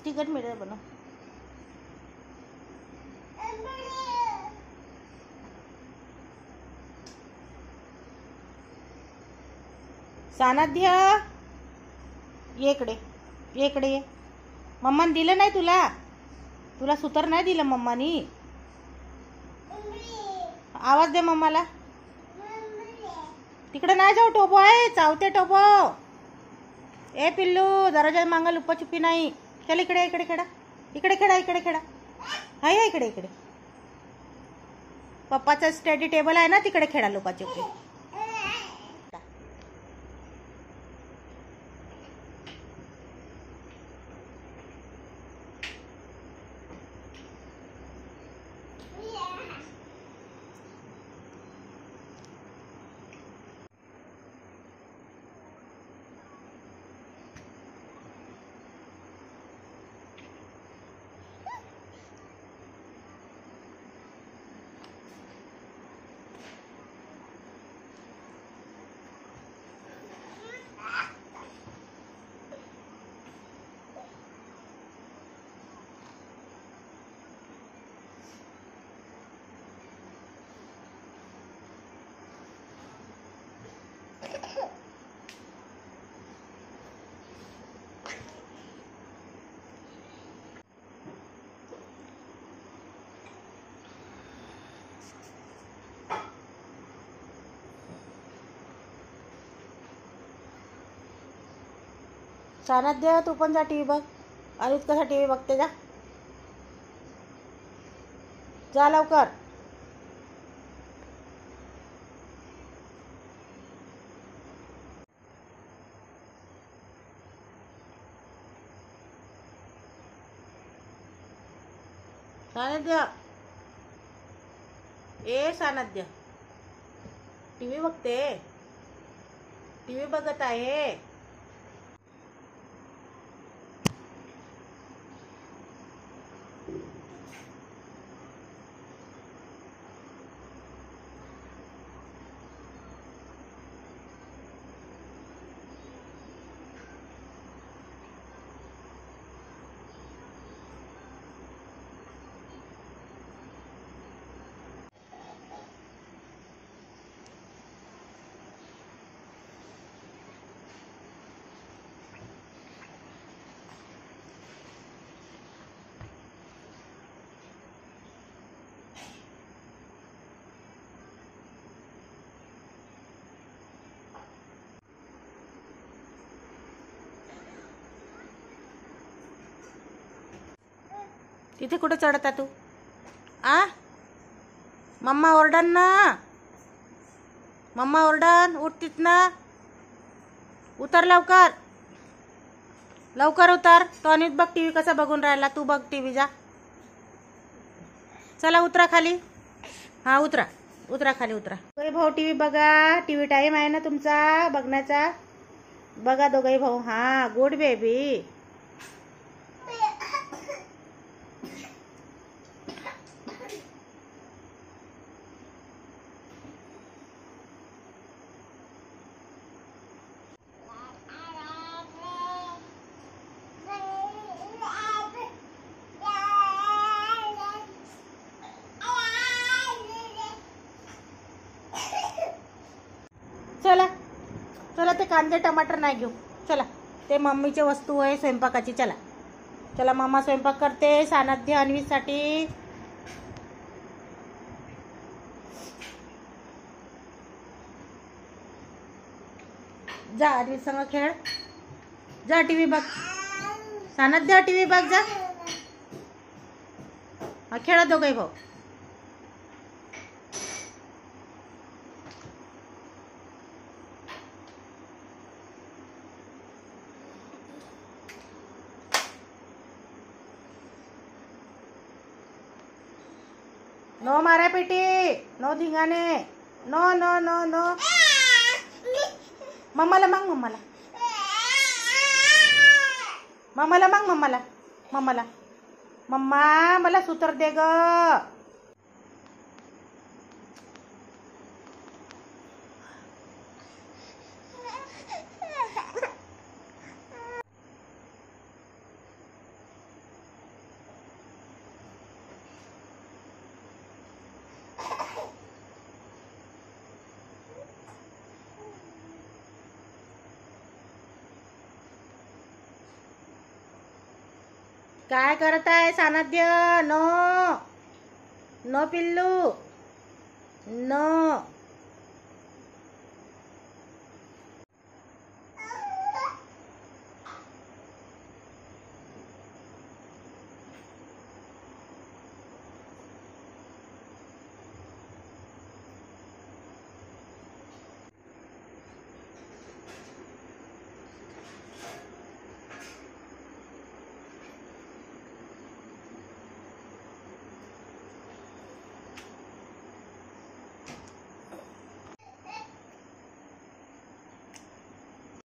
तिखट मिळेल बनव. सानाध्य ये इकडे, ये इकडे ये. मम्माने दिलं नाही तुला, तुला सुतर नाही दिलं मम्मानी. आवाज दे मम्माला. तिकडे नाही जाऊ, टोपो आहे, चावते टोपो. ए पिल्लू, दरवाजा मागं लुप्पाछुपी नाही. चल इकडे, इकडे खेळा, इकडे खेळा, इकडे खेळा. हाय इकडे, इकडे पप्पाचा स्टडी टेबल आहे ना, तिकडे खेळा लुकाछुपी. सानाध्य तू पण जा टीव्ही बघ. अनित कसा टीव्ही बघते, जा जा लवकर. सानाध्य, ए सानाध्य, टीव्ही बघते, टीव्ही बघत आहे. तिथे कुठे चढता तू? मम्मा ओरडन ना, मम्मा ओरडन. उठतीत ना, उतर लवकर, लवकर उतर. तो अनित बघ टीव्ही कसा बघून राहिला. तू बघ टीव्ही, जा. चला उतरा खाली. हा उतरा, उतरा खाली उतरा. दोघे भाऊ टीव्ही बघा. टीव्ही टाइम आहे ना तुमचा बघण्याचा. बघा दोघे भाऊ. हा गुड बेबी. चला चला, ते कांदे टमाटर नाही घेऊ. चला, ते मम्मीची वस्तू आहे स्वयंपाकाची. चला चला, मम्मा स्वयंपाक करते सानाध्य अन्वीसाठी. जा अन्वी संग खेळ, जा टीव्ही बघ. सानाध्य टीव्ही बघ, जा. हा खेळा दोघे भाऊ. नो मारा पेटी, नो धिंगाणे, नो नो नो नो. मम्माला माग, मम्माला, मम्माला माग, मम्माला, मम्माला. मम्मा मला सूतर दे ग. काय करत आहे सानाध्य? नो नो पिल्लू नो.